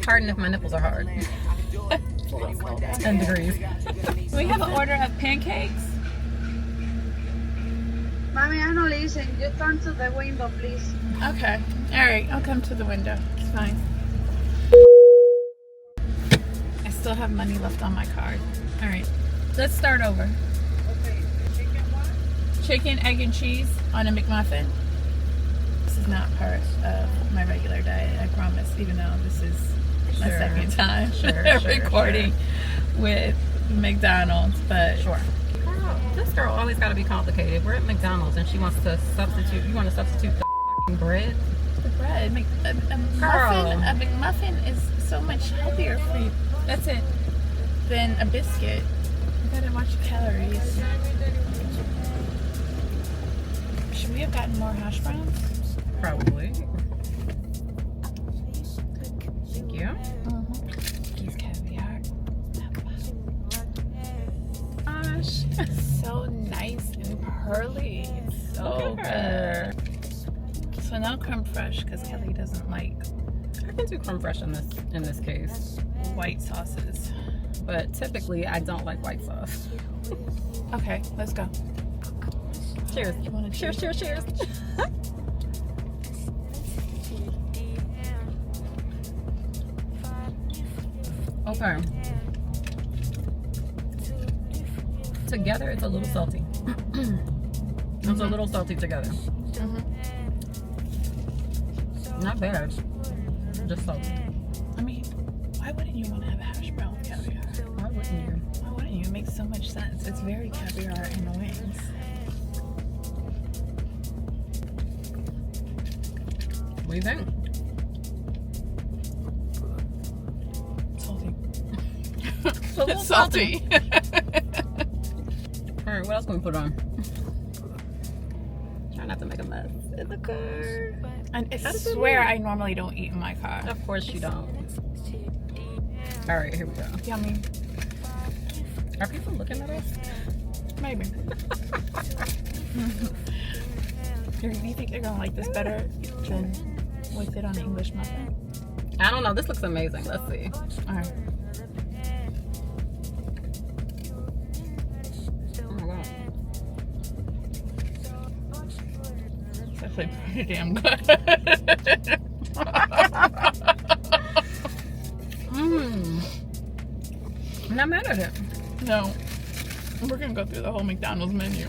Pardon if my nipples are hard. 10 degrees. We have an order of pancakes. Mommy, I don't listen. You turn to the window, please. Okay. All right. I'll come to the window. It's fine. I still have money left on my card. All right. Let's start over. Okay. Chicken what? Chicken, egg, and cheese on a McMuffin. This is not part of my regular diet, I promise, even though this is my second time recording with McDonald's, but Sure. Girl, this girl always got to be complicated. We're at McDonald's and she wants to substitute. You want to substitute the f***ing bread? the bread. A McMuffin is so much healthier for you. That's it. Than a biscuit. I gotta watch the calories. Should we have gotten more hash browns? Probably. Thank you. These caviar. Gosh. So nice and pearly. It's so good. So no creme fraiche because Kelly doesn't like I can do creme fraiche in this case. white sauces. But typically I don't like white sauce. Okay, let's go. Cheers. You want to Cheers. Okay. Together it's a little salty. It's a little salty together. Not bad. Just salty. I mean, why wouldn't you want to have a hash brown with caviar? Why wouldn't you? Why wouldn't you? It makes so much sense. It's very caviar in the wings. What do you think? Salty. It's a little It's salty. Alright, what else can we put on? Try not to make a mess in the car. And I swear I normally don't eat in my car. Of course you don't. Alright, here we go. Yummy. Are people looking at us? Maybe. Do you think they're gonna like this better than with it on an English muffin? I don't know. This looks amazing. Let's see. Alright. Oh my god. It's actually pretty damn good. I'm not mad at it. No. We're gonna go through the whole McDonald's menu.